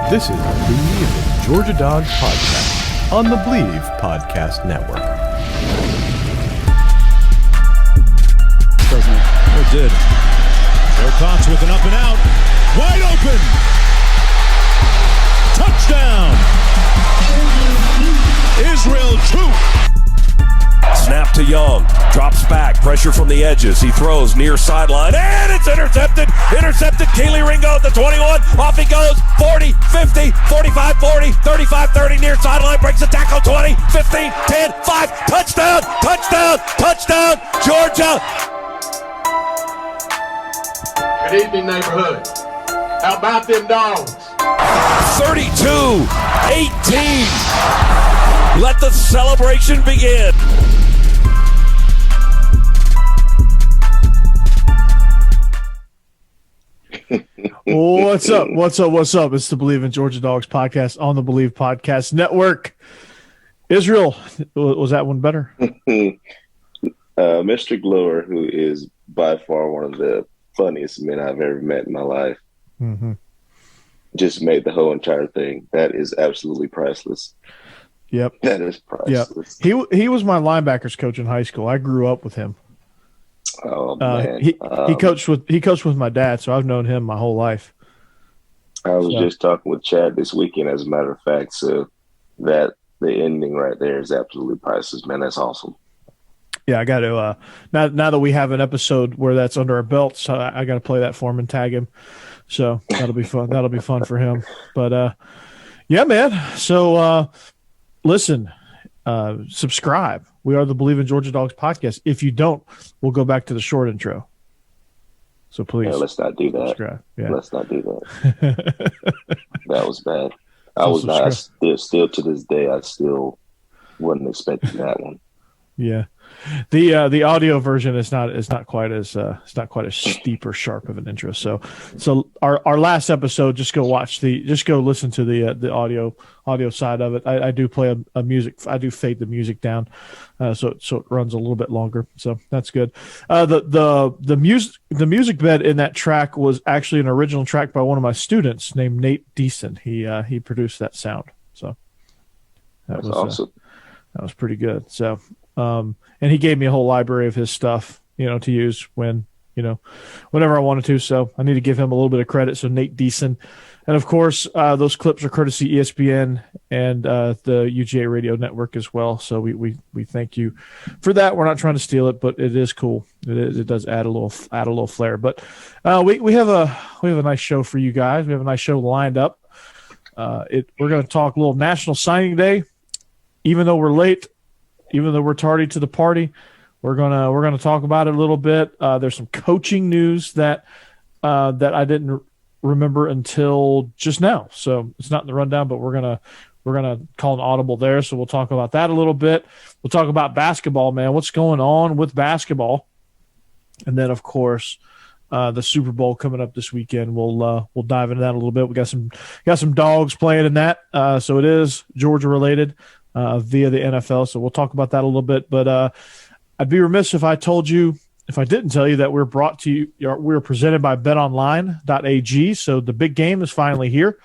This is the Georgia Dawgs podcast on the Bleav Podcast Network. It did. Joe Cox with an up and out. Wide open. Touchdown. Israel Troupe. Snap to Young. Drops back. Pressure from the edges. He throws near sideline. And it's intercepted. Intercepted. Keely Ringo at the 21. Off he goes. 40, 50, 45, 40, 35, 30. Near sideline. Breaks the tackle. 20, 15, 10, 5. Touchdown. Touchdown. Touchdown. Georgia. Good evening, neighborhood. How about them Dawgs? 32, 18. Let the celebration begin. What's up? What's up? What's up? It's the Bleav in Georgia Dawgs podcast on the Bleav Podcast Network. Israel, was that one better? Mr. Glower, who is by far one of the funniest men I've ever met in my life, just made the whole entire thing. That is absolutely priceless. Yep. That is priceless. Yep. He was my linebackers coach in high school. I grew up with him. Oh man. He coached with my dad, so I've known him my whole life. I was just talking with Chad this weekend, as a matter of fact. So that the ending right there is absolutely priceless, man. That's awesome. Yeah, I got to now that we have an episode where that's under our belts, I got to play that for him and tag him. So that'll be fun. That'll be fun for him. But yeah, man. So listen, subscribe. We are the Bleav in Georgia Dawgs podcast. If you don't, we'll go back to the short intro. So please, let's not do that. Subscribe. Yeah. Let's not do that. That was bad. I was not. Still to this day, I still wasn't expecting that one. Yeah, the audio version is not quite as steep or sharp of an intro. So our last episode, just go listen to the audio side of it. I do play a music. I do fade the music down, so it runs a little bit longer. So that's good. The music bed in that track was actually an original track by one of my students named Nate Deason. He produced that sound. So that's awesome. That was pretty good. So. And he gave me a whole library of his stuff, to use whenever I wanted to. So I need to give him a little bit of credit. So Nate Deason. And of course, those clips are courtesy ESPN and the UGA radio network as well. So we thank you for that. We're not trying to steal it, but it is cool. It does add a little flair. But we have a nice show for you guys. We have a nice show lined up. We're going to talk a little National Signing Day, even though we're late. Even though we're tardy to the party, we're gonna talk about it a little bit. There's some coaching news that I didn't remember until just now, so it's not in the rundown. But we're gonna call an audible there, so we'll talk about that a little bit. We'll talk about basketball, man. What's going on with basketball? And then, of course, the Super Bowl coming up this weekend. We'll dive into that a little bit. We got some Dogs playing in that, so it is Georgia related. Via the NFL. So we'll talk about that a little bit, but I'd be remiss if I didn't tell you that we're brought to you, we're presented by Betonline.ag. So the big game is finally here.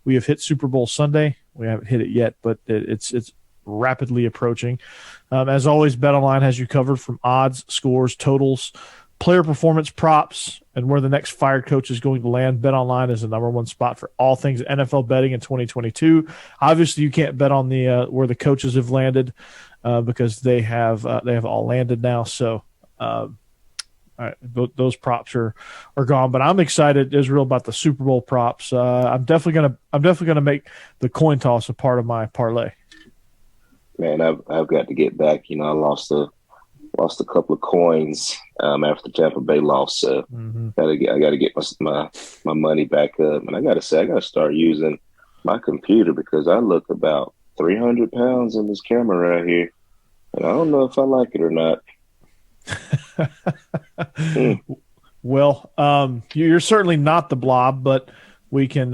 We have hit Super Bowl Sunday. We haven't hit it yet, but it's rapidly approaching. As always, Betonline has you covered from odds, scores, totals, player performance props, and where the next fired coach is going to land. BetOnline is the number one spot for all things NFL betting in 2022. Obviously, you can't bet on the where the coaches have landed because they have all landed now. So, all right, those props are gone. But I'm excited, Israel, about the Super Bowl props. I'm definitely gonna make the coin toss a part of my parlay. Man, I've got to get back. I lost a couple of coins after Tampa Bay lost. So I got to get my money back up. And I got to say, I got to start using my computer because I look about 300 pounds in this camera right here. And I don't know if I like it or not. Well, you're certainly not the blob, but we can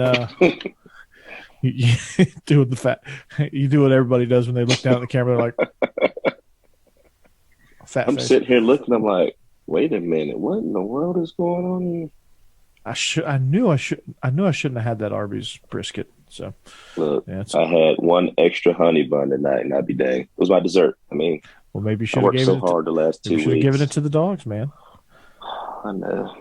you do what everybody does when they look down at the camera. They're like, I'm sitting here looking. I'm like, wait a minute. What in the world is going on here? I knew I shouldn't have had that Arby's brisket. So Look, yeah, I had one extra honey bun tonight, and I'd be dang. It was my dessert. I mean, well, maybe you I should have worked given so hard the last 2 should have weeks. given it to the Dogs, man. I know.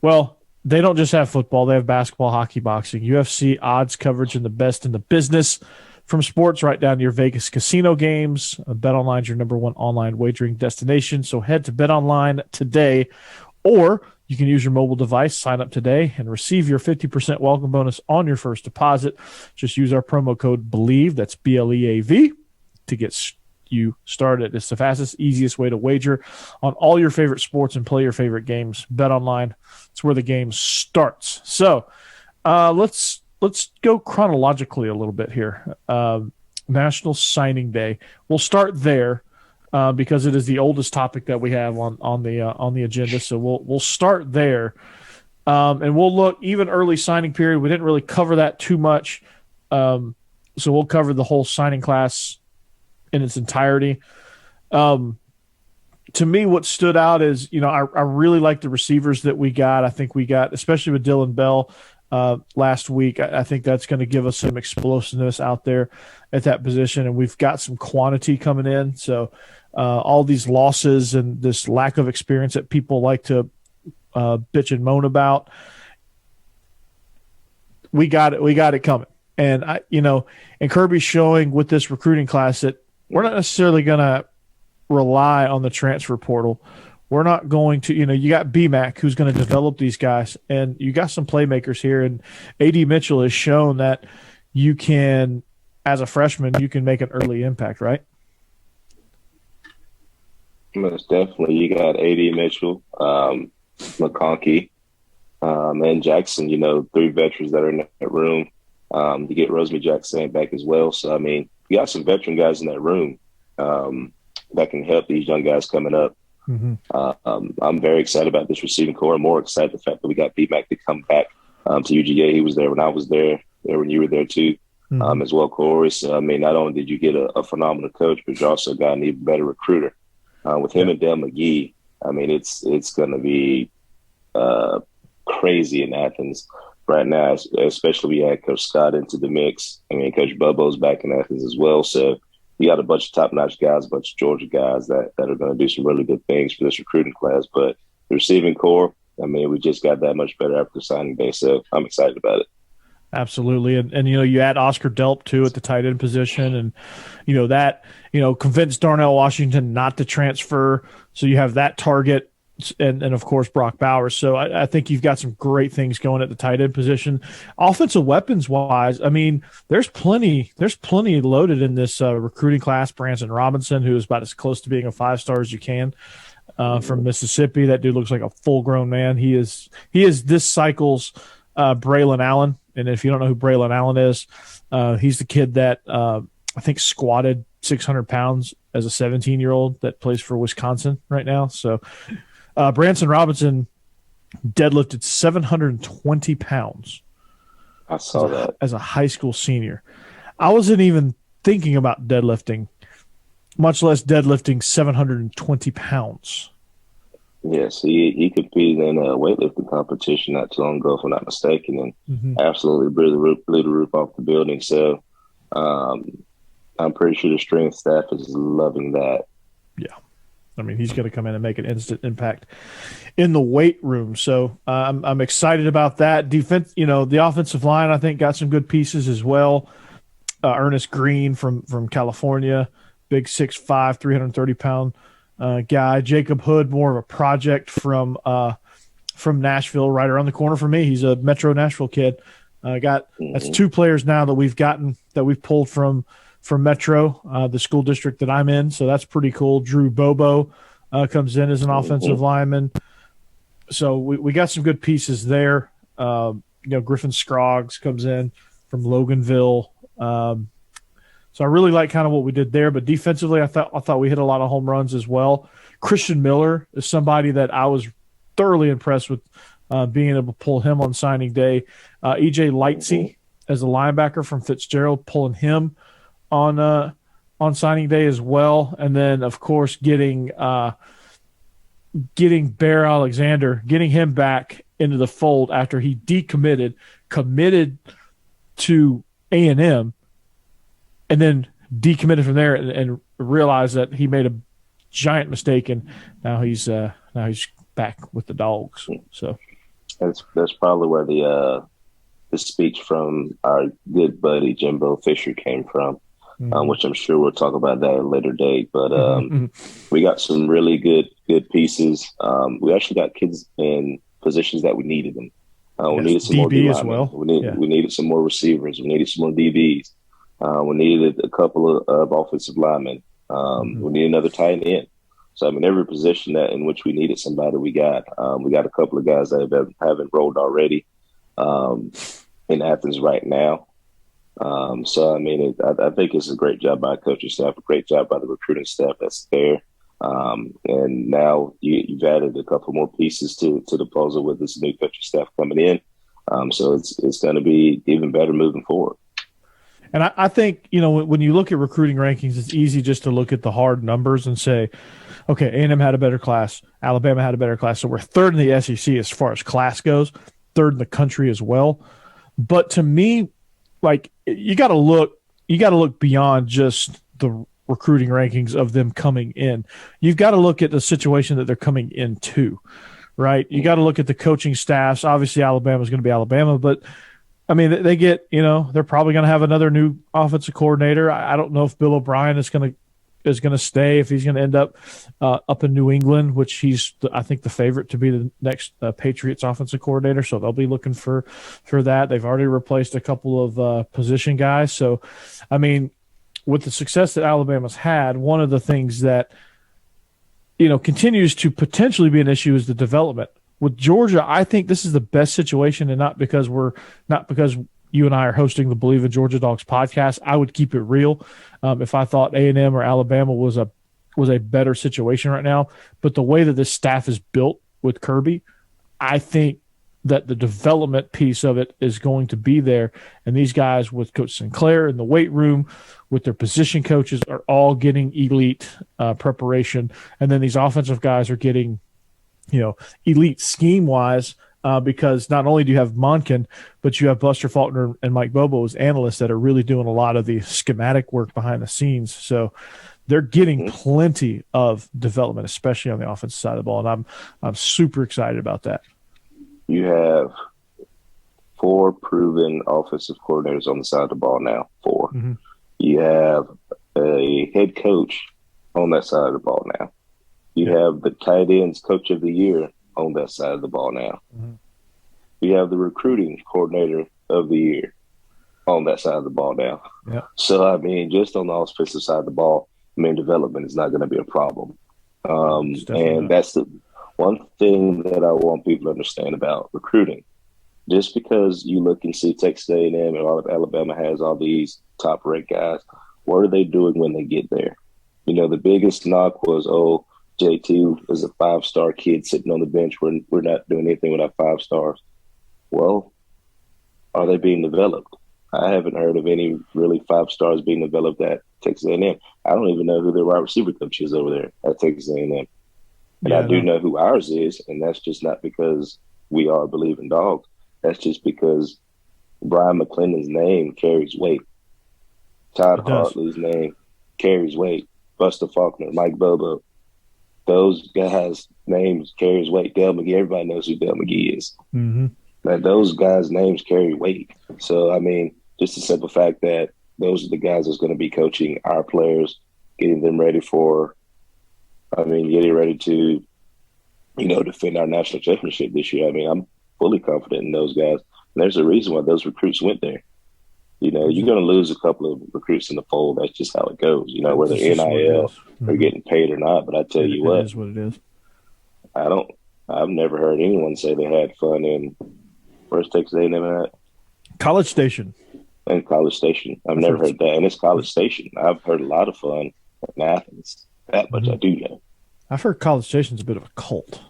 Well, they don't just have football; they have basketball, hockey, boxing, UFC, odds coverage, and the best in the business. From sports right down to your Vegas casino games, BetOnline is your #1 online wagering destination. So head to BetOnline today, or you can use your mobile device, sign up today, and receive your 50% welcome bonus on your first deposit. Just use our promo code Bleav, that's BLEAV, to get you started. It's the fastest, easiest way to wager on all your favorite sports and play your favorite games. BetOnline, it's where the game starts. So let's go chronologically a little bit here. National Signing Day. We'll start there because it is the oldest topic that we have on the agenda. So we'll start there, and we'll look even early signing period. We didn't really cover that too much, so we'll cover the whole signing class in its entirety. To me, what stood out is I really like the receivers that we got. I think we got, especially with Dylan Bell. Last week, I think that's going to give us some explosiveness out there at that position, and we've got some quantity coming in. So all these losses and this lack of experience that people like to bitch and moan about, we got it coming. And and Kirby's showing with this recruiting class that we're not necessarily going to rely on the transfer portal. We're not going to, you got BMAC who's going to develop these guys, and you got some playmakers here. And A.D. Mitchell has shown that you can, as a freshman, you can make an early impact, right? Most definitely. You got A.D. Mitchell, McConkey, and Jackson, 3 veterans that are in that room. You get Rosemary Jackson back as well. So, I mean, you got some veteran guys in that room that can help these young guys coming up. Mm-hmm. I'm very excited about this receiving core. I'm more excited the fact that we got BMAC to come back to UGA. He was there when I was there when you were there too, as well, Corey. So, I mean, not only did you get a phenomenal coach, but you also got an even better recruiter. With him and Dale McGee, I mean, it's going to be crazy in Athens right now, especially we had Coach Scott into the mix. I mean, Coach Bubbo's back in Athens as well. So, you got a bunch of top-notch guys, a bunch of Georgia guys that are going to do some really good things for this recruiting class. But the receiving core, I mean, we just got that much better after signing day, so I'm excited about it. Absolutely. And you add Oscar Delp, too, at the tight end position. And, that convinced Darnell Washington not to transfer. So you have that target. And of course, Brock Bowers. So I think you've got some great things going at the tight end position. Offensive weapons wise, I mean, there's plenty loaded in this recruiting class. Branson Robinson, who is about as close to being a 5-star as you can, from Mississippi. That dude looks like a full-grown man. He is this cycle's Braylon Allen. And if you don't know who Braylon Allen is, he's the kid that I think squatted 600 pounds as a 17-year-old that plays for Wisconsin right now. So Branson Robinson deadlifted 720 pounds. I saw that. As a high school senior. I wasn't even thinking about deadlifting, much less deadlifting 720 pounds. Yes, he competed in a weightlifting competition not too long ago, if I'm not mistaken, and absolutely blew the roof off the building. So I'm pretty sure the strength staff is loving that. Yeah. I mean, he's going to come in and make an instant impact in the weight room. So I'm excited about that. Defense, the offensive line, I think, got some good pieces as well. Ernest Green from California, big 6'5", 330-pound guy. Jacob Hood, more of a project from Nashville, right around the corner from me. He's a Metro Nashville kid. That's 2 players now that we've pulled from Metro, the school district that I'm in. So that's pretty cool. Drew Bobo comes in as an offensive lineman. So we got some good pieces there. Griffin Scroggs comes in from Loganville. So I really like kind of what we did there. But defensively, I thought we hit a lot of home runs as well. Christian Miller is somebody that I was thoroughly impressed with being able to pull him on signing day. E.J. Lightsey as a linebacker from Fitzgerald, pulling him on signing day as well. And then, of course, getting Bear Alexander, getting him back into the fold after he decommitted, committed to A&M, and then decommitted from there and realized that he made a giant mistake, and now he's back with the Dawgs. So that's probably where the speech from our good buddy Jimbo Fisher came from, which I'm sure we'll talk about that at a later date. But we got some really good pieces. We actually got kids in positions that we needed them. We needed some DB more D as linemen. well. We needed some more receivers. We needed some more DBs. We needed a couple of offensive linemen. We need another tight end. So, I mean, every position that in which we needed somebody, we got. We got a couple of guys that have enrolled already in Athens right now. So, I mean, I think it's a great job by coaching staff, a great job by the recruiting staff that's there. And now you've added a couple more pieces to the puzzle with this new coaching staff coming in. So it's going to be even better moving forward. And I think, when you look at recruiting rankings, it's easy just to look at the hard numbers and say, okay, A&M had a better class, Alabama had a better class, so we're third in the SEC as far as class goes, third in the country as well. But to me, like, you got to look beyond just the recruiting rankings of them coming in. You've got to look at the situation that they're coming into, right? You got to look at the coaching staffs. Obviously, Alabama is going to be Alabama, but I mean, they get, they're probably going to have another new offensive coordinator. I don't know if Bill O'Brien is going to stay, if he's going to end up in New England, which he's, I think, the favorite to be the next Patriots offensive coordinator. So they'll be looking for that. They've already replaced a couple of position guys. So, I mean, with the success that Alabama's had, one of the things that, continues to potentially be an issue is the development. With Georgia, I think this is the best situation, and not because you and I are hosting the Bleav in Georgia Dawgs podcast. I would keep it real if I thought A&M or Alabama was a better situation right now. But the way that this staff is built with Kirby, I think that the development piece of it is going to be there. And these guys with Coach Sinclair in the weight room, with their position coaches, are all getting elite preparation. And then these offensive guys are getting elite scheme-wise, because not only do you have Monken, but you have Buster Faulkner and Mike Bobo as analysts that are really doing a lot of the schematic work behind the scenes. So they're getting plenty of development, especially on the offensive side of the ball, and I'm super excited about that. You have 4 proven offensive coordinators on the side of the ball now. 4. Mm-hmm. You have a head coach on that side of the ball now. You have the tight ends coach of the year on that side of the ball now. Mm-hmm. You have the recruiting coordinator of the year on that side of the ball now. Yeah. So, I mean, just on the offensive side of the ball, development is not going to be a problem. And that's the one thing that I want people to understand about recruiting. Just because you look and see Texas A&M and all of Alabama has all these top-ranked guys, what are they doing when they get there? The biggest knock was, JT is a 5-star kid sitting on the bench. We're not doing anything with our 5 stars. Well, are they being developed? I haven't heard of any really 5 stars being developed at Texas A&M. I don't even know who their wide receiver coach is over there at Texas A&M. And I do know who ours is, and that's just not because we are Bleav in Dawgs. That's just because Brian McClendon's name carries weight. Todd Hartley's name carries weight. Buster Faulkner, Mike Bobo. Those guys' names carries weight. Dale McGee, everybody knows who Dale McGee is. Mm-hmm. Now, those guys' names carry weight. So, I mean, just the simple fact that those are the guys that's going to be coaching our players, getting them ready to, defend our national championship this year. I mean, I'm fully confident in those guys. And there's a reason why those recruits went there. You're going to lose a couple of recruits in the fold. That's just how it goes, whether NIL or getting paid or not. But I tell you what. It is what it is. I've never heard anyone say they had fun in, where's Texas A&M at? College Station. And College Station. I've never heard that. And it's College Station. I've heard a lot of fun in Athens. That much I do know. I've heard College Station's a bit of a cult.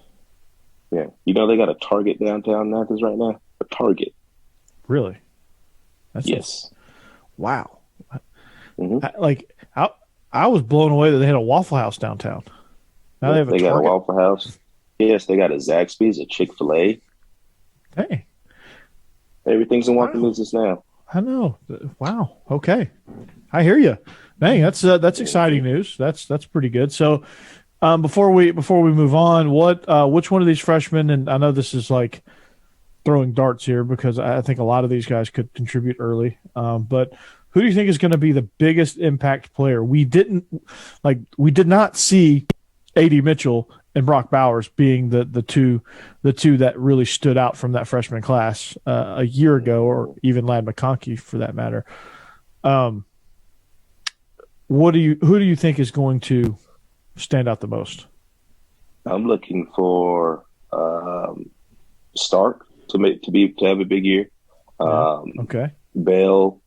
Yeah. They got a Target downtown in Athens right now? A Target. Really? Yes. Wow. Mm-hmm. I was blown away that they had a Waffle House downtown. Now they have a Target. Got a Waffle House. Yes, they got a Zaxby's, a Chick-fil-A. Hey, everything's in walking distance now. I know. Wow. Okay, I hear you. Dang, that's exciting news. That's pretty good. So, before we move on, which one of these freshmen? And I know this is like throwing darts here because I think a lot of these guys could contribute early. But who do you think is going to be the biggest impact player? We did not see A.D. Mitchell and Brock Bowers being the two that really stood out from that freshman class a year ago, or even Ladd McConkey for that matter. Who do you think is going to stand out the most? I'm looking for Stark to have a big year. Okay. Bell,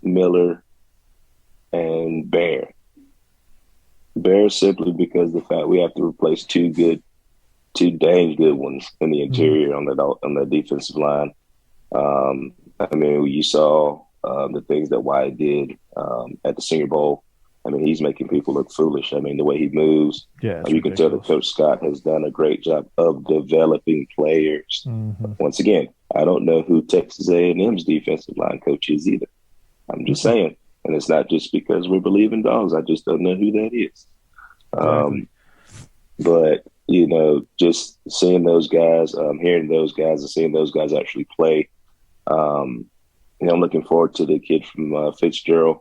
Miller, and Bear. Bear simply because the fact we have to replace two dang good ones in the interior on the defensive line. I mean, you saw the things that Wyatt did at the Senior Bowl. I mean, he's making people look foolish. I mean, the way he moves, you can tell that Coach Scott has done a great job of developing players. Once again, I don't know who Texas A&M's defensive line coach is either. I'm just saying. And it's not just because we believe in Dawgs. I just don't know who that is. Exactly. But, just seeing those guys, hearing those guys and seeing those guys actually play, I'm looking forward to the kid from Fitzgerald.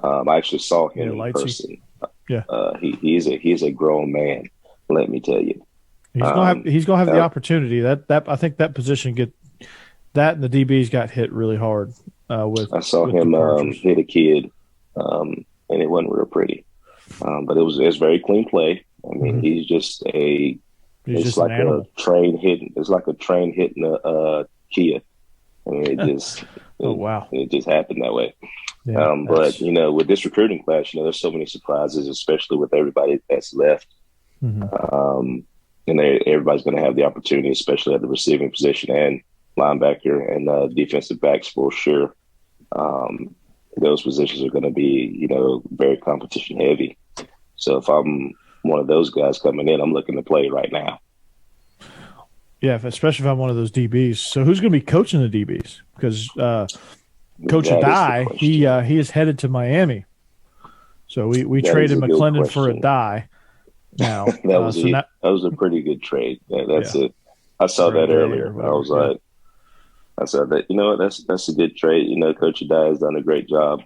I actually saw him in person. Yeah, he's a grown man. Let me tell you, he's gonna have the opportunity. That I think that position and the DBs got hit really hard. I saw him hit a kid, and it wasn't real pretty. But it was very clean play. I mean, he's just a train hitting. It's like a train hitting a Kia. I mean, it just it just happened that way. Yeah, but with this recruiting class, there's so many surprises, especially with everybody that's left. And everybody's going to have the opportunity, especially at the receiving position and linebacker and defensive backs for sure. Those positions are going to be, very competition heavy. So if I'm one of those guys coming in, I'm looking to play right now. Yeah, especially if I'm one of those DBs. So who's going to be coaching the DBs? Because Coach Adai, he is headed to Miami. So we traded McClendon for Adai. Now that was a pretty good trade. That's it. I saw that earlier. I was like, I said that that's a good trade. Coach Adai has done a great job.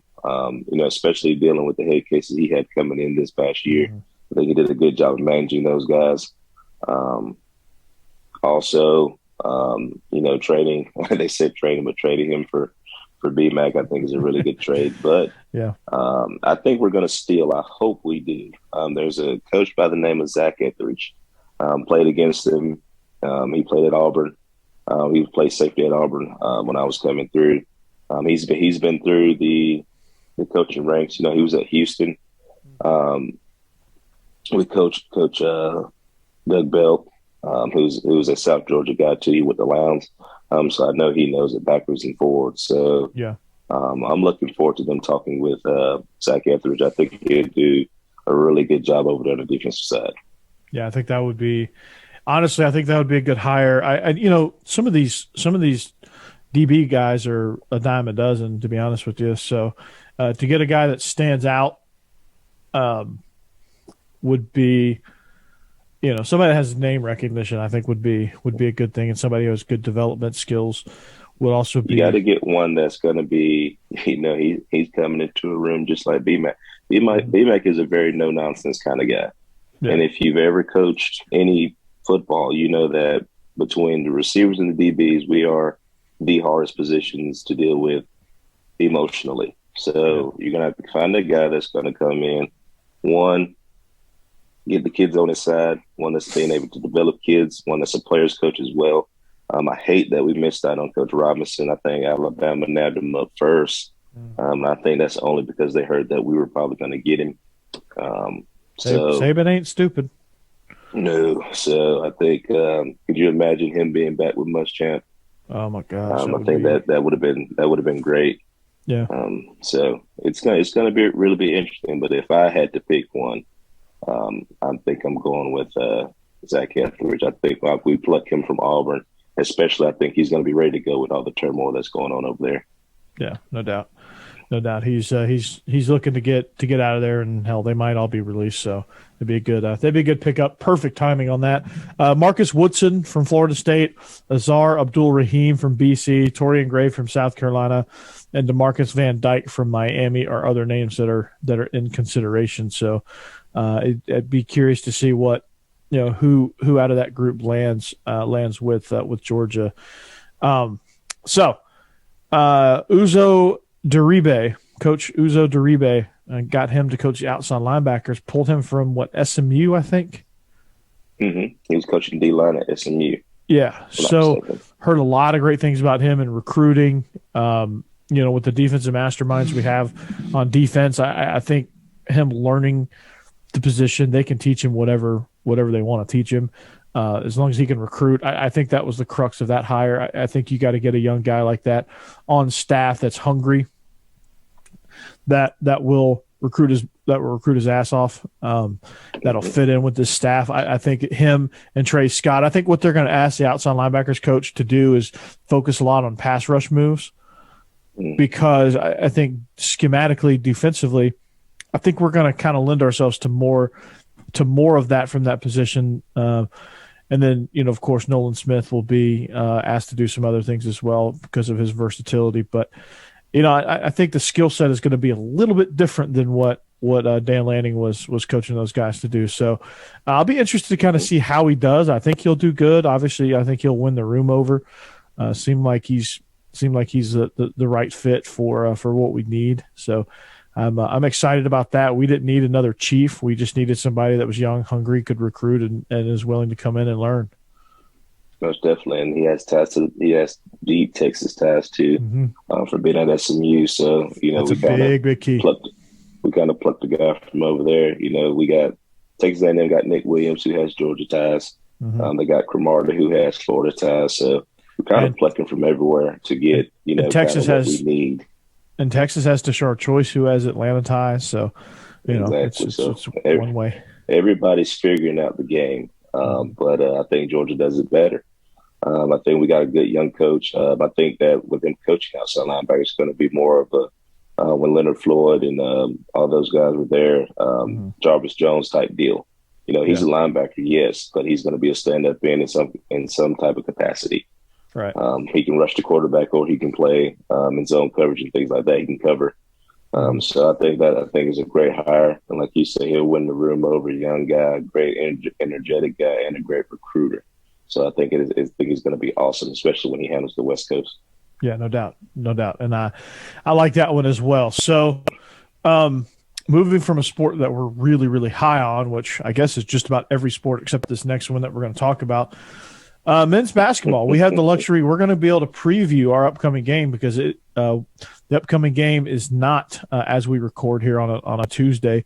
Especially dealing with the head cases he had coming in this past year. I think he did a good job of managing those guys. Also, trading. They said trading, but trading him for BMAC, I think is a really good trade. But yeah, I think we're going to steal. I hope we do. There's a coach by the name of Zach Etheridge. Played against him. He played at Auburn. He played safety at Auburn when I was coming through. He's been through the coaching ranks. He was at Houston with Coach Doug Bell, who's a South Georgia guy too with the Lions. So I know he knows it backwards and forwards. So yeah, I'm looking forward to them talking with Zach Etheridge. I think he'll do a really good job over there on the defensive side. Yeah, I think that would be honestly. I think that would be a good hire. I some of these DB guys are a dime a dozen, to be honest with you. So to get a guy that stands out would be, somebody that has name recognition, I think would be a good thing, and somebody who has good development skills would also be. You got to get one that's going to be, he's coming into a room just like BMAC. BMAC is a very no nonsense kind of guy, and if you've ever coached any football, you know that between the receivers and the DBs, we are the hardest positions to deal with emotionally. So you're going to have to find a guy that's going to come in, one, get the kids on his side, one that's being able to develop kids, one that's a player's coach as well. I hate that we missed out on Coach Robinson. I think Alabama nabbed him up first. I think that's only because they heard that we were probably going to get him. Saban ain't stupid. No. So I think, could you imagine him being back with Muschamp? Oh my gosh! I think that would have been great. Yeah. So it's gonna be really interesting. But if I had to pick one, I think I'm going with Zach Etheridge. I think we pluck him from Auburn. especially I think he's going to be ready to go with all the turmoil that's going on over there. Yeah, no doubt. No doubt. He's looking to get out of there, and hell, they might all be released. So it'd be a good pickup. Perfect timing on that. Marcus Woodson from Florida State, Azar Abdul Rahim from BC, Torian Gray from South Carolina, and DeMarcus Van Dyke from Miami are other names that are in consideration. So I'd be curious to see what who out of that group lands with Georgia. Uzo Duribe, Coach Uzo Duribe, got him to coach the outside linebackers, pulled him from SMU, I think. Mm-hmm. He was coaching D-line at SMU. Yeah, so heard a lot of great things about him in recruiting. With the defensive masterminds we have on defense, I think him learning the position, they can teach him whatever they want to teach him. As long as he can recruit, I think that was the crux of that hire. I think you got to get a young guy like that on staff that's hungry, that will recruit his ass off. That'll fit in with this staff. I think him and Trey Scott. I think what they're going to ask the outside linebackers coach to do is focus a lot on pass rush moves, because I think schematically, defensively, I think we're going to kind of lend ourselves to more of that from that position. And then, of course, Nolan Smith will be asked to do some other things as well because of his versatility. But, I think the skill set is going to be a little bit different than what Dan Lanning was coaching those guys to do. So I'll be interested to kind of see how he does. I think he'll do good. Obviously, I think he'll win the room over. Seemed like he's the right fit for what we need. So I'm excited about that. We didn't need another chief. We just needed somebody that was young, hungry, could recruit, and is willing to come in and learn. Most definitely, and he has deep Texas ties too, for being at SMU. So that's we big key. We kind of plucked the guy from over there. We got Texas A&M got Nick Williams, who has Georgia ties. They got Cromartie, who has Florida ties. So we're kind of plucking from everywhere to get Texas what we need. And Texas has Tashard Choice, who has Atlanta ties. So exactly. It's one way. Everybody's figuring out the game, but I think Georgia does it better. I think we got a good young coach. I think that with him coaching outside linebacker, it's going to be more of a when Leonard Floyd and all those guys were there, Jarvis Jones type deal. He's a linebacker, yes, but he's going to be a stand-up in some type of capacity. Right. He can rush the quarterback, or he can play in zone coverage and things like that. He can cover. So I think is a great hire. And like you say, he'll win the room over. A young guy, great, energetic guy, and a great recruiter. So I think it's going to be awesome, especially when he handles the West Coast. Yeah, no doubt. And I like that one as well. So moving from a sport that we're really, really high on, which I guess is just about every sport except this next one that we're going to talk about, men's basketball. We have the luxury. We're going to be able to preview our upcoming game because the upcoming game is not as we record here on a Tuesday.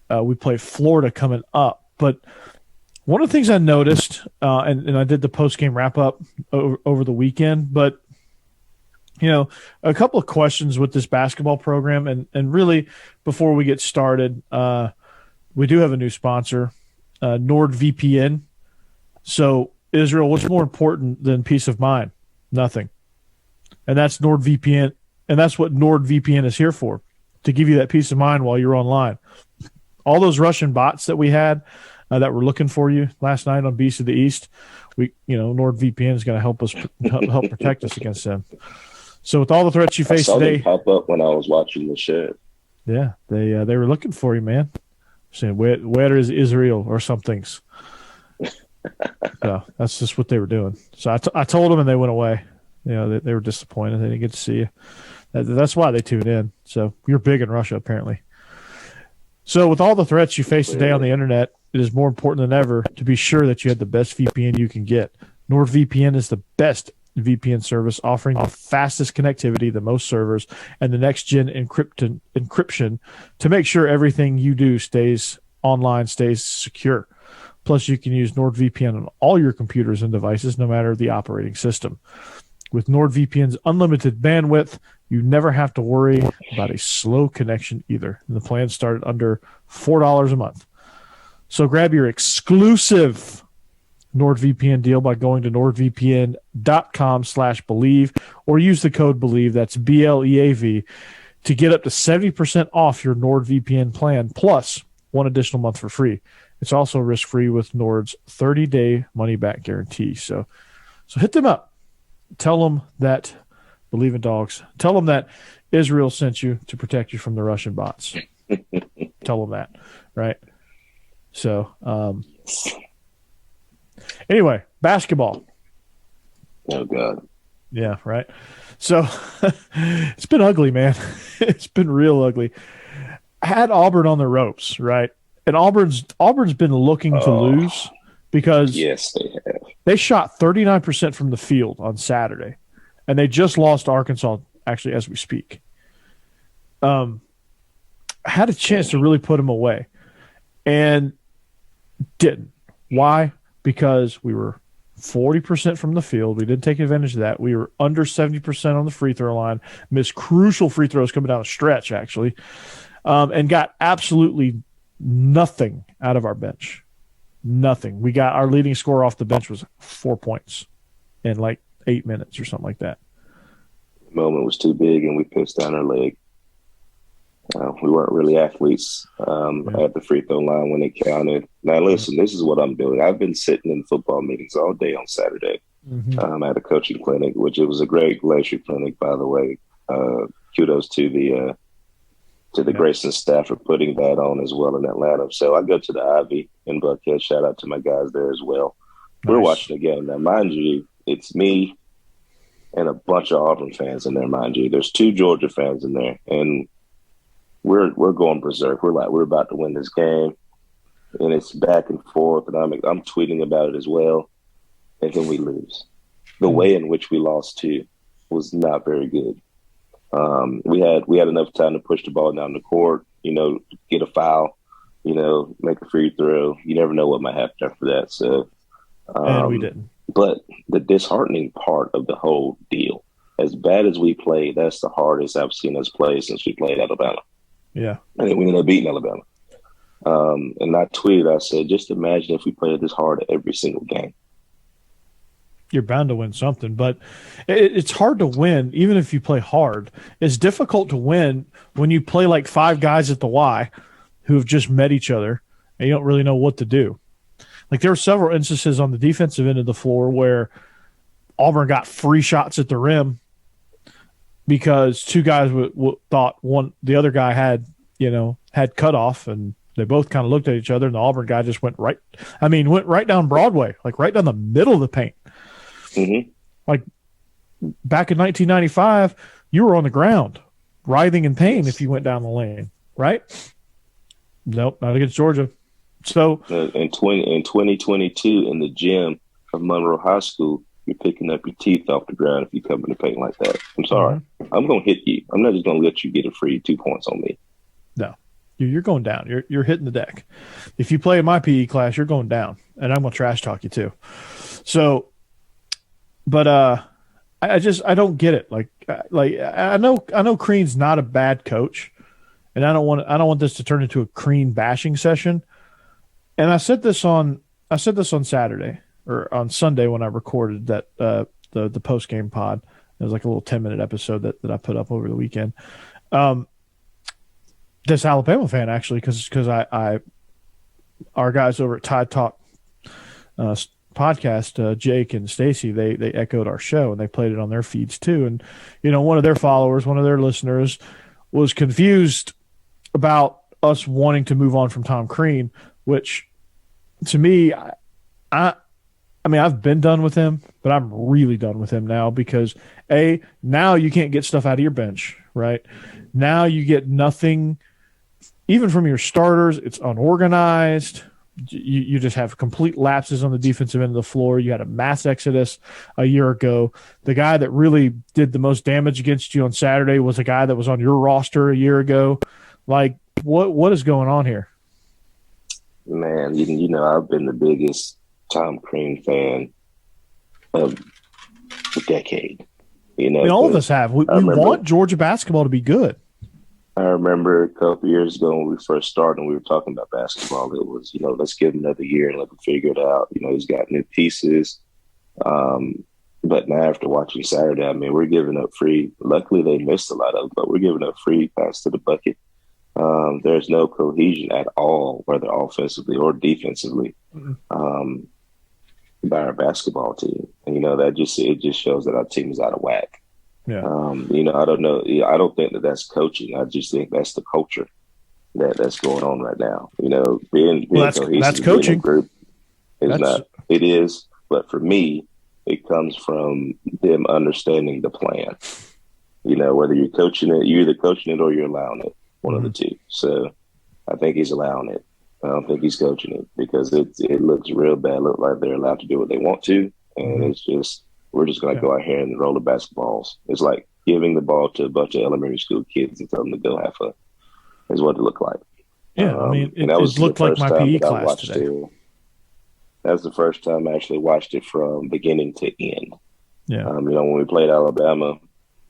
We play Florida coming up. But one of the things I noticed, and I did the post-game wrap-up over the weekend, but a couple of questions with this basketball program, and really before we get started, we do have a new sponsor, NordVPN. So Israel, what's more important than peace of mind? Nothing. And that's NordVPN, and that's what NordVPN is here for, to give you that peace of mind while you're online. All those Russian bots that we had that were looking for you last night on Beast of the East, NordVPN is going to help us help protect us against them. So with all the threats you face today, them pop up when I was watching the show. Yeah, they were looking for you, man. Saying where is Israel or something's. So that's just what they were doing. So I told them, and they went away. They were disappointed. They didn't get to see you. That's why they tuned in. So you're big in Russia, apparently. So with all the threats you face today on the internet, it is more important than ever to be sure that you have the best VPN you can get. NordVPN is the best VPN service, offering the fastest connectivity, the most servers, and the next-gen encryption to make sure everything you do stays online, stays secure. Plus, you can use NordVPN on all your computers and devices, no matter the operating system. With NordVPN's unlimited bandwidth, you never have to worry about a slow connection either. And the plan started under $4 a month. So grab your exclusive NordVPN deal by going to nordvpn.com/Bleav or use the code Bleav, that's BLEAV, to get up to 70% off your NordVPN plan, plus one additional month for free. It's also risk-free with Nord's 30-day money-back guarantee. So hit them up. Tell them that Bleav in Dawgs. Tell them that Israel sent you to protect you from the Russian bots. Tell them that, right? So, anyway, basketball. Oh, God. Yeah, right. So, it's been ugly, man. It's been real ugly. I had Auburn on the ropes, right? And Auburn's been looking to lose because yes, they have. They shot 39% from the field on Saturday, and they just lost to Arkansas, actually, as we speak. I had a chance to really put them away and didn't. Why? Because we were 40% from the field. We didn't take advantage of that. We were under 70% on the free throw line, missed crucial free throws coming down the stretch, actually, and got absolutely nothing out of our bench. Nothing. We got our leading scorer off the bench was 4 points in like 8 minutes or something like that. The moment was too big, and we pissed down our leg. We weren't really athletes at the free throw line when it counted. Now, listen, this is what I'm doing. I've been sitting in football meetings all day on Saturday at a coaching clinic, which it was a great leadership clinic, by the way. Kudos to the Grayson staff for putting that on as well in Atlanta. So I go to the Ivy in Buckhead. Shout out to my guys there as well. Nice. We're watching the game. Now, mind you, it's me and a bunch of Auburn fans in there, mind you. There's 2 Georgia fans in there, and we're going berserk. We're like, we're about to win this game, and it's back and forth, and I'm tweeting about it as well, and then we lose. The way in which we lost to was not very good. We had enough time to push the ball down the court, get a foul, make a free throw. You never know what might happen after that. So, and we didn't. But the disheartening part of the whole deal, as bad as we played, that's the hardest I've seen us play since we played Alabama. Yeah. And then we ended up beating Alabama. And I tweeted, I said, just imagine if we played this hard every single game. You're bound to win something, but it's hard to win even if you play hard. It's difficult to win when you play like 5 guys at the Y who have just met each other and you don't really know what to do. Like there were several instances on the defensive end of the floor where Auburn got free shots at the rim because 2 guys thought the other guy had cut off, and they both kind of looked at each other, and the Auburn guy just went right down Broadway, like right down the middle of the paint. Mm-hmm. Like back in 1995, you were on the ground, writhing in pain if you went down the lane, right? Nope, not against Georgia. So in 2022, in the gym of Monroe High School, you're picking up your teeth off the ground if you come in the paint like that. I'm sorry. Mm-hmm. I'm going to hit you. I'm not just going to let you get a free 2 points on me. No, you're going down. You're hitting the deck. If you play in my PE class, you're going down, and I'm going to trash talk you too. So. But I don't get it. Like I know Crean's not a bad coach, and I don't want this to turn into a Crean bashing session. And I said this on Saturday or on Sunday when I recorded that the post game pod. It was like a little 10-minute episode that I put up over the weekend. This Alabama fan actually, because our guys over at Tide Talk podcast, Jake and Stacy, they echoed our show and they played it on their feeds too. And one of their followers, one of their listeners, was confused about us wanting to move on from Tom Crean, which to me, I mean, I've been done with him, but I'm really done with him now because now you can't get stuff out of your bench, right? Now you get nothing, even from your starters. It's unorganized. You just have complete lapses on the defensive end of the floor. You had a mass exodus a year ago. The guy that really did the most damage against you on Saturday was a guy that was on your roster a year ago. Like, what is going on here? Man, I've been the biggest Tom Crean fan of the decade. I mean, all of us have. We want Georgia basketball to be good. I remember a couple years ago when we first started and we were talking about basketball, it was, let's give him another year and let him figure it out. He's got new pieces. But now after watching Saturday, I mean, we're giving up free. Luckily, they missed a lot of it, but we're giving up free pass to the bucket. There's no cohesion at all, whether offensively or defensively, by our basketball team. And, it just shows that our team is out of whack. Yeah. I don't know. I don't think that that's coaching. I just think that's the culture that's going on right now. Being cohesive, that's coaching. Group is not. It is, but for me, it comes from them understanding the plan. Whether you're coaching it, you're either coaching it or you're allowing it. One of the two. So I think he's allowing it. I don't think he's coaching it because it looks real bad. It looks like they're allowed to do what they want to, and it's just. We're just going to go out here and roll the basketballs. It's like giving the ball to a bunch of elementary school kids and tell them to go have fun. Is what it looked like. Yeah, I mean, it looked like my PE class today. That was the first time I actually watched it from beginning to end. Yeah. When we played Alabama,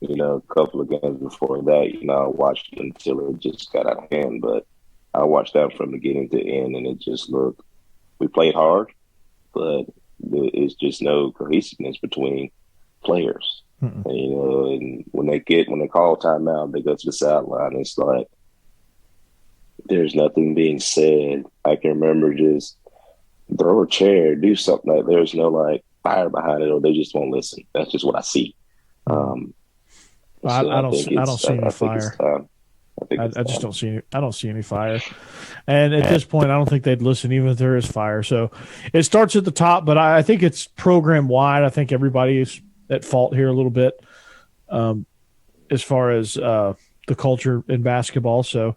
a couple of games before that, I watched it until it just got out of hand. But I watched that from beginning to end, and it just looked. We played hard, but it's just no cohesiveness between players. And, and when they call timeout, they go to the sideline. It's like there's nothing being said. I can remember just throw a chair, do something like there's no like fire behind it, or they just won't listen. That's just what I see. I don't see any fire. I just don't see. I don't see any fire, and at this point, I don't think they'd listen even if there is fire. So, it starts at the top, but I think it's program wide. I think everybody is at fault here a little bit, as far as the culture in basketball. So,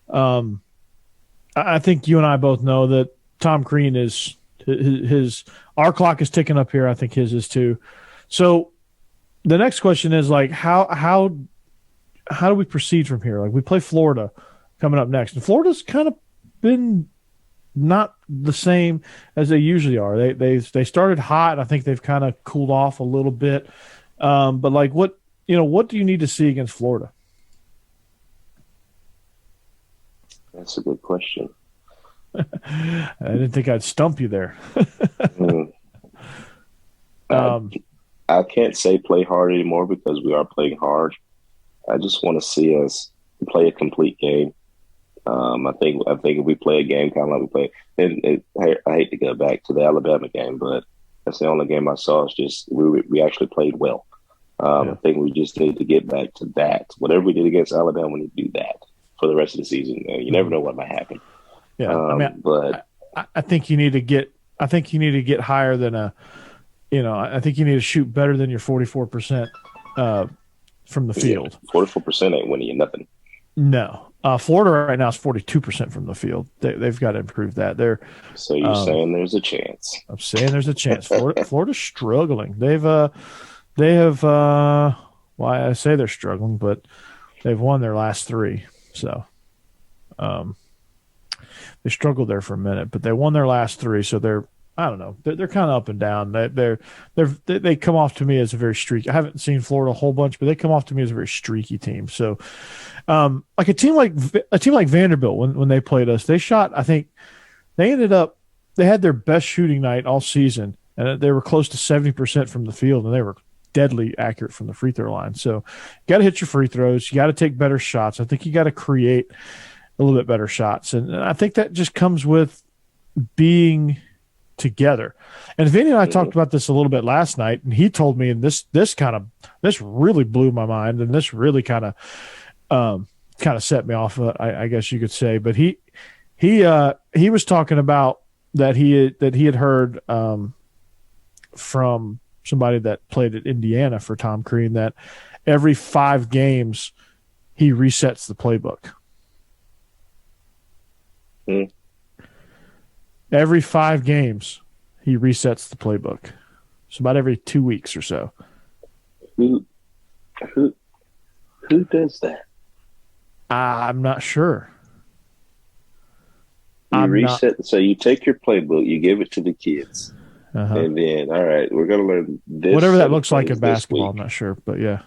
I think you and I both know that Tom Crean is his. Our clock is ticking up here. I think his is too. So, the next question is like how do we proceed from here? Like we play Florida coming up next, and Florida's kind of been not the same as they usually are. They started hot. I think they've kind of cooled off a little bit. But like what do you need to see against Florida? That's a good question. I didn't think I'd stump you there. I can't say play hard anymore because we are playing hard. I just want to see us play a complete game. I think if we play a game kind of like we play, I hate to go back to the Alabama game, but that's the only game I saw. It's just we actually played well. I think we just need to get back to that. Whatever we did against Alabama, we need to do that for the rest of the season. You never know what might happen. Yeah, but I think you need to get. I think you need to get higher than a. I think you need to shoot better than your 44%. From the field. 44% ain't winning you nothing. No. Florida right now is 42% from the field. They've got to improve that. So you're saying there's a chance. I'm saying there's a chance. Florida's struggling. They have well, I say they're struggling, but they've won their last 3. So they struggled there for a minute, but they won their last 3, so they're I don't know. They're kind of up and down. They come off to me as a very streaky. I haven't seen Florida a whole bunch, but they come off to me as a very streaky team. So, like a team like Vanderbilt when they played us, they shot. I think they had their best shooting night all season, and they were close to 70% from the field, and they were deadly accurate from the free throw line. So, you got to hit your free throws. You got to take better shots. I think you got to create a little bit better shots, and I think that just comes with being together. And Vinny and I talked about this a little bit last night, and he told me, and this really blew my mind, and this really kind of set me off, I guess you could say. But he was talking about that he had heard from somebody that played at Indiana for Tom Crean that every 5 games he resets the playbook. Every 5 games, he resets the playbook. So about every 2 weeks or so. Who does that? I'm not sure. So you take your playbook, you give it to the kids, and then all right, we're going to learn this. Whatever that looks like in basketball, I'm not sure, but yeah.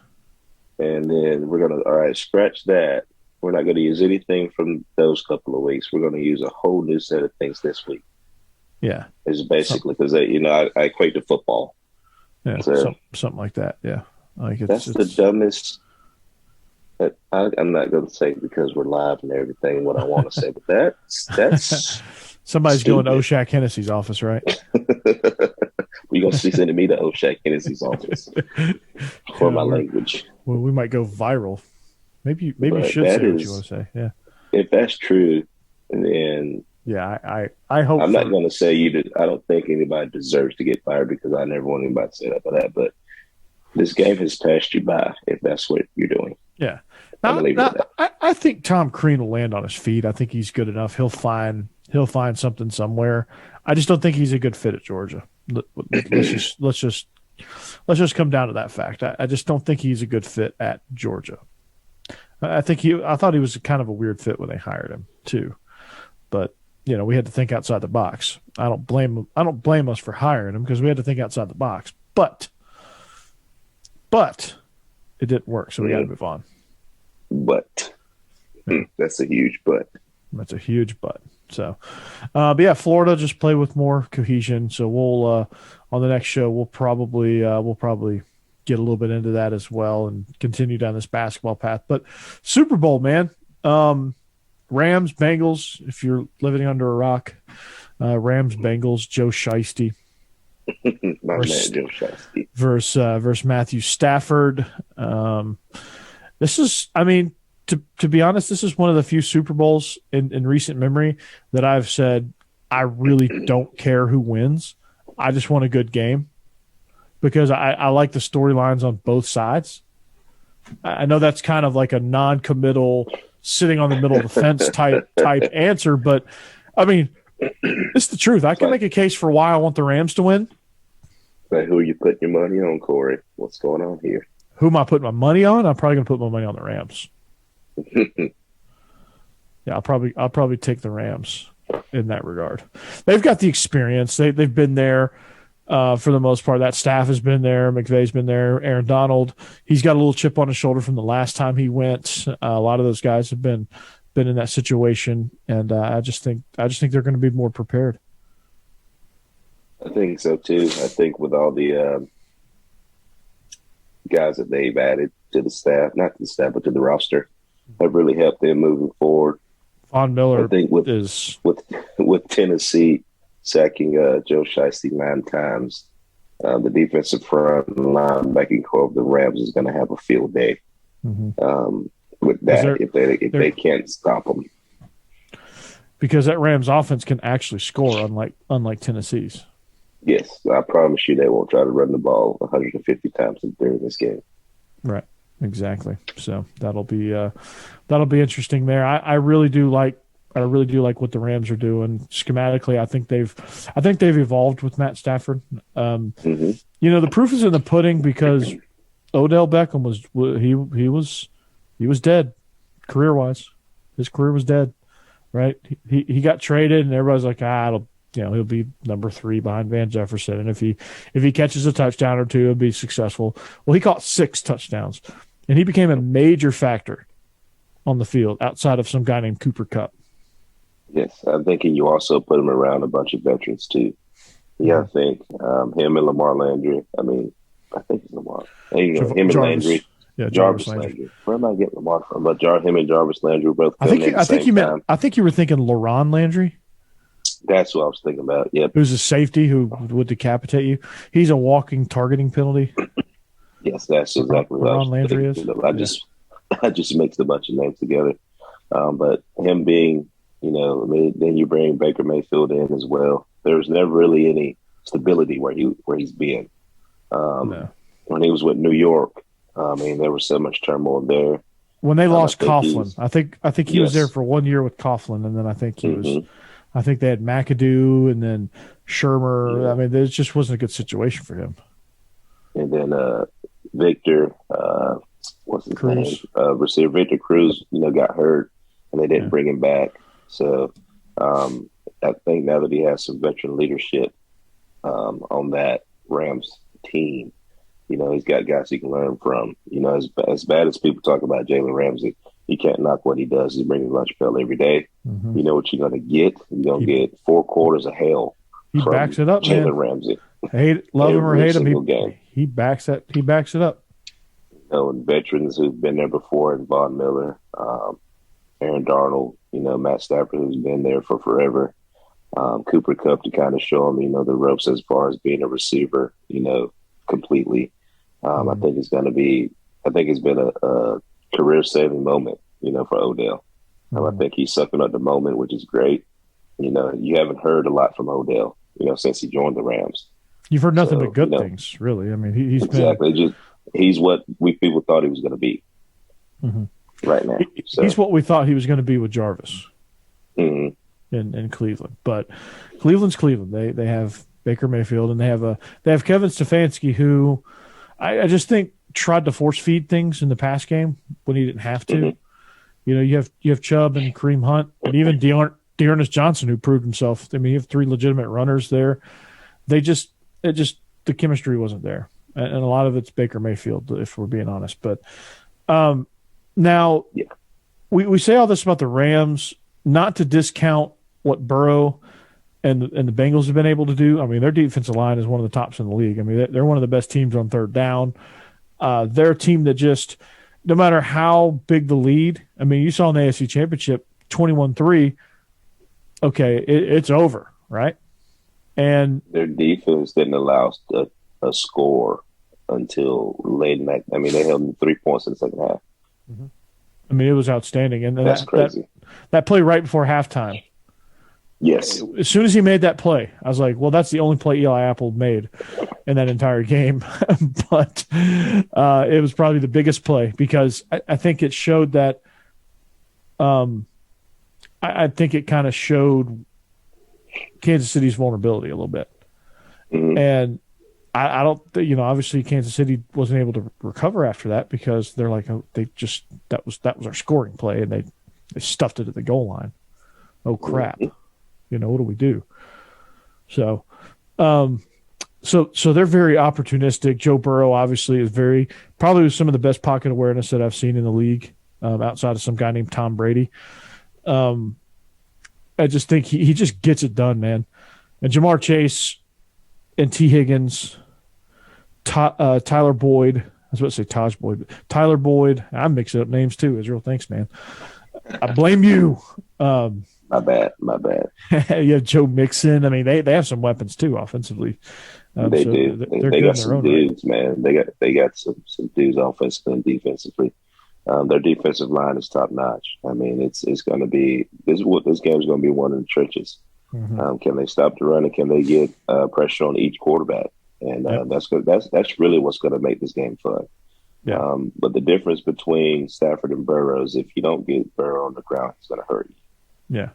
And then we're going to scratch that. We're not going to use anything from those couple of weeks. We're going to use a whole new set of things this week. Yeah. It's basically because, I equate to football. Yeah, so, something like that. Yeah. That's the dumbest. I'm not going to say because we're live and everything what I want to say, but that's somebody's stupid. going to Oshak Hennessy's office, right? You're going to see sending me to Oshak Hennessy's office for my language. Well, we might go viral. Maybe you But should that say what is- you want to say. Yeah. If that's true, then Yeah, I hope I'm not going to say I don't think anybody deserves to get fired because I never want anybody to say that for that. But this game has passed you by if that's what you're doing. Yeah. I'm gonna leave it at that. I think Tom Crean will land on his feet. I think he's good enough. He'll find something somewhere. I just don't think he's a good fit at Georgia. Let's just come down to that fact. I just don't think he's a good fit at Georgia. I thought he was kind of a weird fit when they hired him too, but we had to think outside the box. I don't blame us for hiring him because we had to think outside the box, but it didn't work, so we got to move on. But that's a huge but. That's a huge but. So, but yeah, Florida just play with more cohesion. So we'll on the next show we'll probably get a little bit into that as well and continue down this basketball path. But Super Bowl, man, Rams, Bengals. If you're living under a rock, Rams, Bengals. Joe Shiesty My man, Joe Shiesty. versus Matthew Stafford. This is, to be honest, this is one of the few Super Bowls in recent memory that I've said I really don't care who wins. I just want a good game because I like the storylines on both sides. I know that's kind of like a non-committal, sitting on the middle of the fence type answer, but it's the truth. I can make a case for why I want the Rams to win. But who are you putting your money on, Corey? What's going on here? Who am I putting my money on? I'm probably going to put my money on the Rams. Yeah, I'll probably take the Rams in that regard. They've got the experience. They've been there for the most part. That staff has been there. McVay's been there. Aaron Donald, he's got a little chip on his shoulder from the last time he went. A lot of those guys have been in that situation, and I just think they're going to be more prepared. I think so too. I think with all the guys that they've added to the staff, not to the staff, but to the roster, have really helped them moving forward. Von Miller, I think with Tennessee sacking Joe Shiesty 9 times, the defensive front and linebacking core of the Rams is going to have a field day. With that, if they can't stop them, because that Rams offense can actually score, unlike Tennessee's. Yes, I promise you they won't try to run the ball 150 times during this game. Right, exactly. So that'll be interesting there. I really do like what the Rams are doing schematically. I think they've evolved with Matt Stafford. The proof is in the pudding because Odell Beckham was dead career-wise. His career was dead, right? He got traded, and everybody's like, he'll be number 3 behind Van Jefferson, and if he catches a touchdown or two, he'll be successful. Well, he caught 6 touchdowns, and he became a major factor on the field outside of some guy named Cooper Kupp. Yes, I'm thinking you also put him around a bunch of veterans too. Yeah, I think him and Lamar Landry. I think it's Lamar. Him and Landry. Yeah, Jarvis Landry. Where am I getting Lamar from? But him and Jarvis Landry were both. I think you were thinking LaRon Landry. That's what I was thinking about. Yep. Who's a safety who would decapitate you? He's a walking targeting penalty. Yes, that's exactly what LaRon Landry is. I just mixed a bunch of names together. But him being, then you bring Baker Mayfield in as well. There was never really any stability where he's been. No. When he was with New York, there was so much turmoil there. When they lost Coughlin, I think he was there for 1 year with Coughlin, and then I think he was. I think they had McAdoo and then Shermer. Yeah. There just wasn't a good situation for him. And then Victor, what's his Cruz. name? Receiver Victor Cruz, got hurt, and they didn't bring him back. So I think now that he has some veteran leadership on that Rams team, he's got guys he can learn from. As bad as people talk about Jalen Ramsey, you can't knock what he does. He brings lunch bell every day. Mm-hmm. You know what you're going to get. You're going to get 4 quarters of hell. He backs it up, man. Jalen Ramsey. Love him or hate him, game. he backs it up. You know, and veterans who've been there before, and Von Miller, Aaron Darnold, you know, Matt Stafford, who's been there for forever. Cooper Kupp to kind of show him, you know, the ropes as far as being a receiver, you know, completely. I think it's been a career-saving moment, you know, for Odell. I think he's sucking up the moment, which is great. You know, you haven't heard a lot from Odell, you know, since he joined the Rams. You've heard nothing but good things, really. I mean, he's exactly. He's what people thought he was going to be right now. He's what we thought he was going to be with Jarvis in Cleveland. But Cleveland's Cleveland. They have Baker Mayfield, and they have Kevin Stefanski, who I just think tried to force feed things in the pass game when he didn't have to. You know, you have Chubb and Kareem Hunt, and even Dearness Johnson, who proved himself. I mean, you have 3 legitimate runners there. The chemistry wasn't there, and a lot of it's Baker Mayfield, if we're being honest. But now we say all this about the Rams, not to discount what Burrow and the Bengals have been able to do. I mean, their defensive line is one of the tops in the league. I mean, they're one of the best teams on third down. They're a team that just, no matter how big the lead, I mean, you saw in the AFC Championship, 21-3, okay, it's over, right? And their defense didn't allow a score until late in that. I mean, they held them 3 points in the second half. I mean, it was outstanding. And that's crazy. That play right before halftime. Yes. As soon as he made that play, I was like, well, that's the only play Eli Apple made in that entire game. But it was probably the biggest play because I think it showed that I think it kind of showed Kansas City's vulnerability a little bit. And I don't, you know, obviously Kansas City wasn't able to recover after that because they're like, that was our scoring play, and they stuffed it at the goal line. Oh crap. You know, what do we do? So they're very opportunistic. Joe Burrow obviously is probably some of the best pocket awareness that I've seen in the league, outside of some guy named Tom Brady. I just think he just gets it done, man. And Jamar Chase and T. Higgins, Tyler Boyd. I was about to say Taj Boyd, but Tyler Boyd. I'm mixing up names too, Israel. Thanks, man. I blame you. My bad. You have Joe Mixon. I mean, they have some weapons too offensively. They do. They got some dudes, man. They got some dudes offensively and defensively. Their defensive line is top notch. I mean, it's going to be this game is going to be one in the trenches. Can they stop the run, and can they get pressure on each quarterback? And that's really what's going to make this game fun. Yeah. But the difference between Stafford and Burrow is if you don't get Burrow on the ground, it's going to hurt you. Yeah.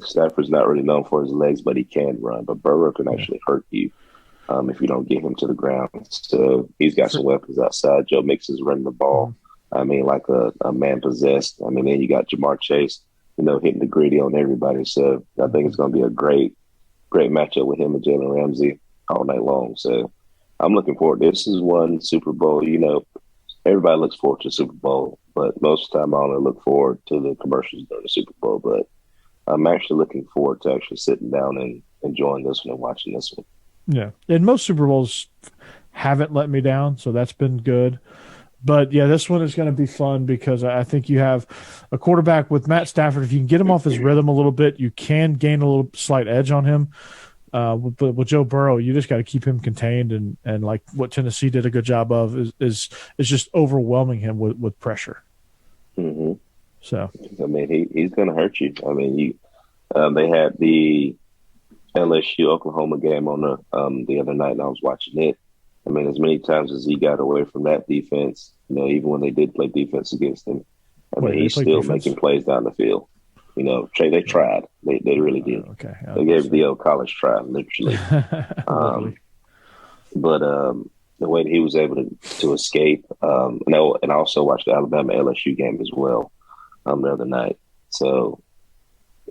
Stafford's not really known for his legs, but he can run. But Burrow can actually hurt you if you don't get him to the ground. So he's got some weapons outside. Joe Mixon's running the ball. I mean, like a man possessed. I mean, then you got Jamar Chase, you know, hitting the gritty on everybody. So I think it's going to be a great matchup with him and Jalen Ramsey all night long. So I'm looking forward. This is one Super Bowl. You know, everybody looks forward to the Super Bowl, but most of the time I only look forward to the commercials during the Super Bowl. But I'm actually looking forward to actually sitting down and enjoying this one and watching this one. Yeah, and most Super Bowls haven't let me down, so that's been good. But, yeah, this one is going to be fun because I think you have a quarterback with Matt Stafford. If you can get him off his rhythm a little bit, you can gain a little slight edge on him. But with Joe Burrow, you just got to keep him contained, and like what Tennessee did a good job of is just overwhelming him with pressure. So I mean, he's going to hurt you. I mean, they had the LSU Oklahoma game on the other night, and I was watching it. I mean, as many times as he got away from that defense, you know, even when they did play defense against him, I mean, he's still making plays down the field. You know, they tried. They really did. Okay. They gave the old college try, literally. But the way that he was able to escape, and I also watched the Alabama LSU game as well the other night. So,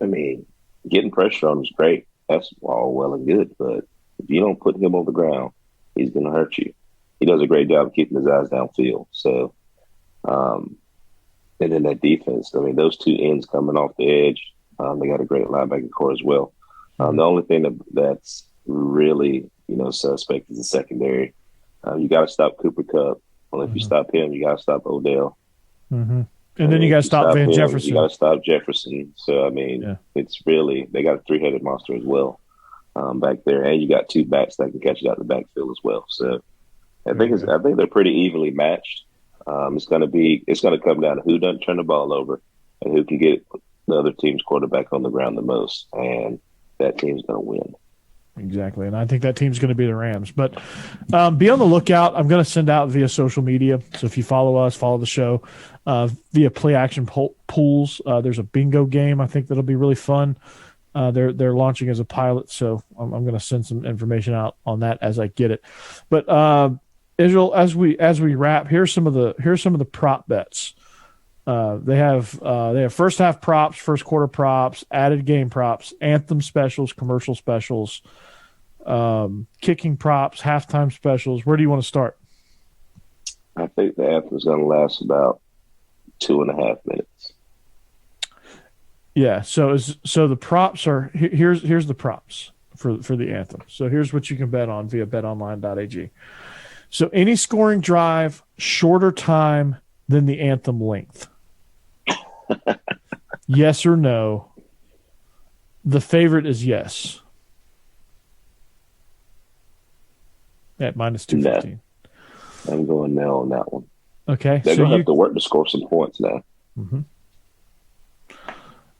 I mean, getting pressure on him is great. That's all well and good. But if you don't put him on the ground, he's going to hurt you. He does a great job of keeping his eyes downfield. So, And then that defense, I mean, those two ends coming off the edge, they got a great linebacker core as well. The only thing that's really, suspect is the secondary. You got to stop Cooper Kupp. Well, if you stop him, you got to stop Odell. Mm-hmm. And then you got to stop Van Jefferson. You got to stop Jefferson. So, I mean, It's really – they got a three-headed monster as well back there. And you got two backs that can catch it out the backfield as well. So, I think they're pretty evenly matched. It's going to come down to who doesn't turn the ball over and who can get the other team's quarterback on the ground the most. And that team's going to win. Exactly, and I think that team's going to be the Rams. But be on the lookout. I'm going to send out via social media. So if you follow us, follow the show via Play Action Pools. There's a bingo game I think that'll be really fun. They're launching as a pilot, so I'm going to send some information out on that as I get it. But Israel, as we wrap, here's some of the prop bets. They have first half props, first quarter props, added game props, anthem specials, commercial specials, kicking props, halftime specials. Where do you want to start? I think the anthem's going to last about 2.5 minutes. Yeah. So the props are here's the props for the anthem. So here's what you can bet on via Betonline.ag. So any scoring drive shorter time than the anthem length. Yes or no? The favorite is yes. At minus 215. No. I'm going no on that one. Okay. They're going to have to work to score some points now. Mm-hmm.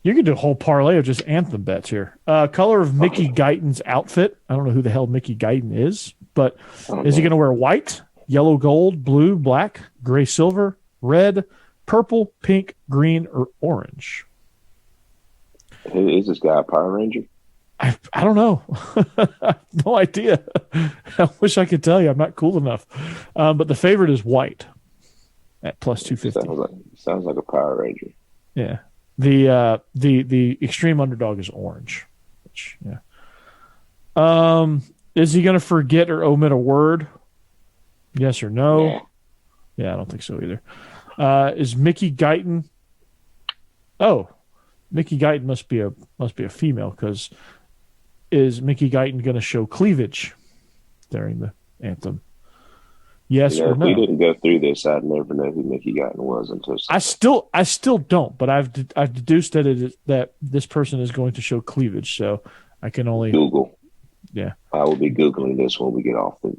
You could do a whole parlay of just anthem bets here. Color of Mickey Guyton's outfit. I don't know who the hell Mickey Guyton is, but is he going to wear white, yellow, gold, blue, black, gray, silver, red, purple, pink, green, or orange? Who is this guy, a Power Ranger? I don't know. I have no idea. I wish I could tell you. I'm not cool enough. But the favorite is white at plus 250. Sounds like a Power Ranger. Yeah. The extreme underdog is orange. Which, yeah. Is he going to forget or omit a word? Yes or no? Yeah, I don't think so either. Is Mickey Guyton? Oh, Mickey Guyton must be a female, because is Mickey Guyton going to show cleavage during the anthem? Yes or no? If we didn't go through this, I'd never know who Mickey Guyton was until. I still don't, but I've deduced that this person is going to show cleavage, so I can only Google. Yeah, I will be Googling this when we get off the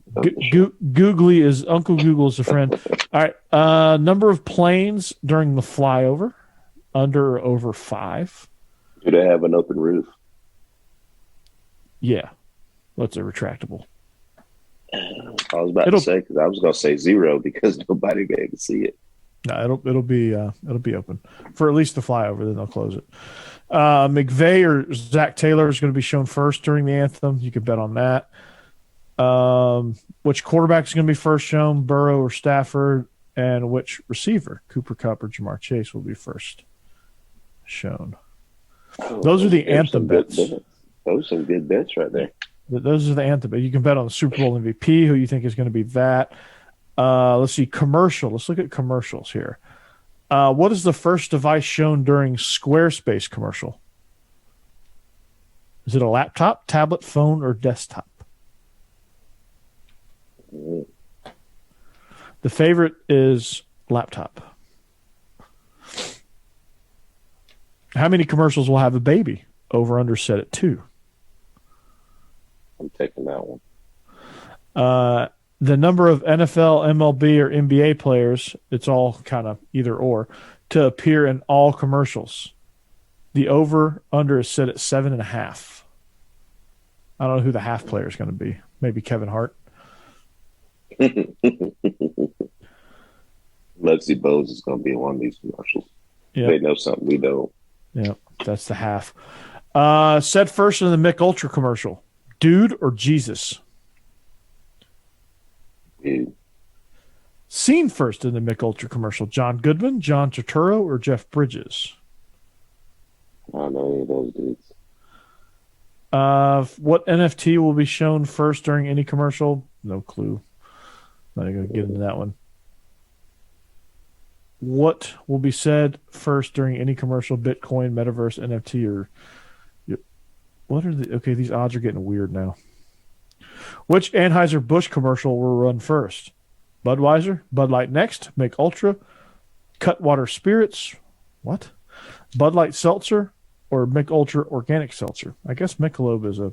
show. Googly is Uncle Google is a friend. All right, number of planes during the flyover, under or over 5. Do they have an open roof? Yeah, what's a retractable? I was about to say, because I was going to say 0 because nobody be able to see it. No, it'll be open for at least the flyover. Then they'll close it. McVay or Zach Taylor is going to be shown first during the anthem. You could bet on that. Which quarterback is going to be first shown, Burrow or Stafford, and which receiver, Cooper Kupp or Jamar Chase, will be first shown. Those are the anthem bets. Those are some good bets right there. Those are the anthem bets. You can bet on the Super Bowl MVP, who you think is going to be that. Let's see, commercial. Let's look at commercials here. What is the first device shown during Squarespace commercial? Is it a laptop, tablet, phone, or desktop? The favorite is laptop. How many commercials will have a baby? Over under set at 2. I'm taking that one. The number of NFL, MLB, or NBA players, it's all kind of either or, to appear in all commercials. The over-under is set at 7.5. I don't know who the half player is going to be. Maybe Kevin Hart. Muggsy Bogues is going to be in one of these commercials. Yep. They know something we don't. Yeah, that's the half. Said first in the Mick Ultra commercial. Dude or Jesus? Dude. Seen first in the Mick Ultra commercial. John Goodman, John Turturro, or Jeff Bridges? I don't know any of those dudes. What NFT will be shown first during any commercial? No clue. Not even going to get into that one. what will be said first during any commercial, Bitcoin, Metaverse, NFT, or what are the? Okay, these odds are getting weird now. Which Anheuser-Busch commercial will run first? Budweiser, Bud Light next, Mick Ultra, Cutwater Spirits, what? Bud Light Seltzer, or Mick Ultra Organic Seltzer? I guess Michelob is a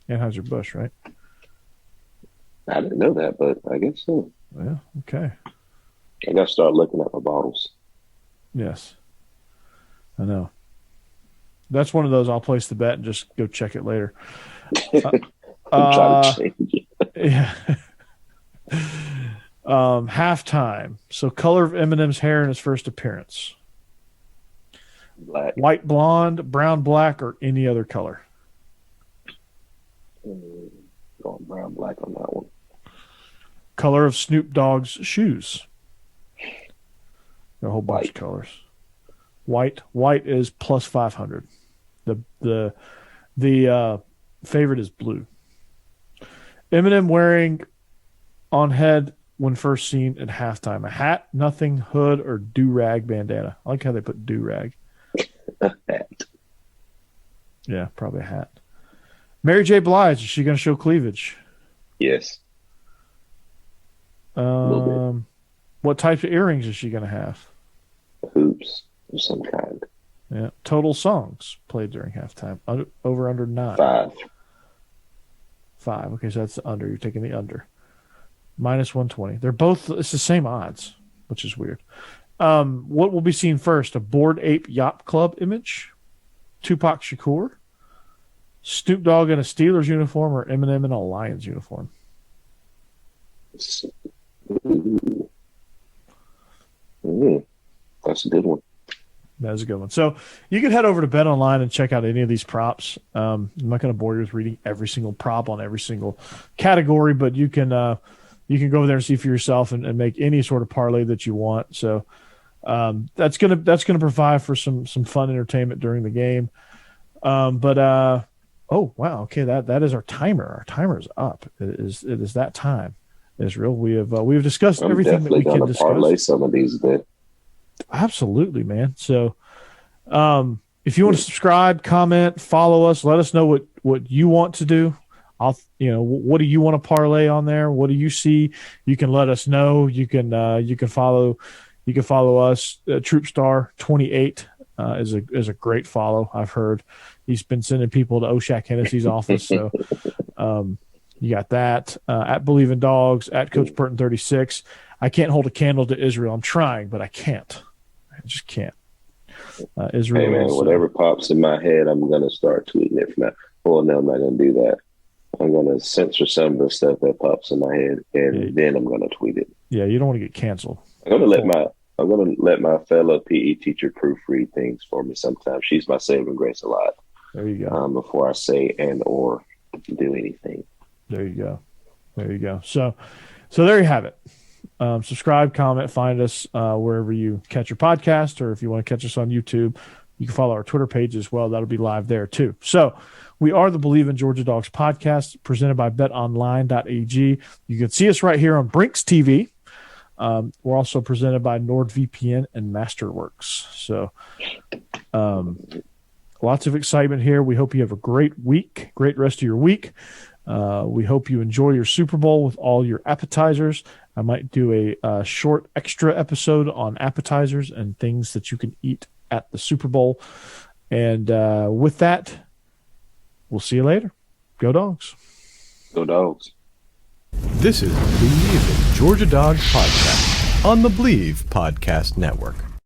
Anheuser-Busch, right? I didn't know that, but I guess so. Yeah, okay. I got to start looking at my bottles. Yes. I know. That's one of those I'll place the bet and just go check it later. I'm trying to change it. Yeah. Halftime. So color of Eminem's hair in his first appearance. Black. White, blonde, brown, black, or any other color. Going brown, black on that one. Color of Snoop Dogg's shoes. A whole bunch of colors. White. White is plus 500. The favorite is blue. Eminem wearing on head when first seen at halftime. A hat, nothing, hood, or do-rag bandana. I like how they put do-rag. Hat. Yeah, probably a hat. Mary J. Blige, is she going to show cleavage? Yes. What types of earrings is she going to have? Hoops of some kind. Yeah. Total songs played during halftime. Over under 9. 5. Okay, so that's the under. You're taking the under. Minus 120. They're both, it's the same odds, which is weird. What will be seen first? A Bored Ape Yacht Club image? Tupac Shakur? Snoop Dogg in a Steelers uniform, or Eminem in a Lions uniform? That's a good one. That's a good one. So you can head over to BetOnline and check out any of these props. I'm not going to bore you with reading every single prop on every single category, but you can go over there and see for yourself and make any sort of parlay that you want. So that's gonna provide for some fun entertainment during the game. Oh wow, okay, that is our timer. Our timer is up. It is that time, Israel. We've discussed everything that we can discuss. Parlay some of these a bit. Absolutely, man. So if you want to subscribe, comment, follow us, let us know what you want to do. What do you want to parlay on there? What do you see? You can let us know. You can follow us. TroupeStar28 is a great follow. I've heard he's been sending people to Oshak Hennessy's office. So you got that at Bleav in Dawgs, at Coach Burton 36. I can't hold a candle to Israel. I'm trying, but I can't. I just can't. Israel. Hey man, whatever pops in my head, I'm gonna start tweeting it from now. Well, no, I'm not gonna do that. I'm gonna censor some of the stuff that pops in my head, and then I'm gonna tweet it. Yeah, you don't want to get canceled. I'm gonna let my fellow PE teacher proofread things for me sometimes. She's my saving grace a lot. There you go. Before I say and or do anything. There you go. So there you have it. Subscribe, comment, find us wherever you catch your podcast, or if you want to catch us on YouTube, you can follow our Twitter page as well. That'll be live there too. So we are the Bleav in Georgia Dawgs podcast, presented by Betonline.ag. You can see us right here on Brinks TV. We're also presented by NordVPN and Masterworks. So lots of excitement here. We hope you have a great week, great rest of your week. We hope you enjoy your Super Bowl with all your appetizers. I might do a short extra episode on appetizers and things that you can eat at the Super Bowl. And with that, we'll see you later. Go Dawgs. Go Dawgs. This is the Bleav in Georgia Dawgs podcast on the Bleav Podcast Network.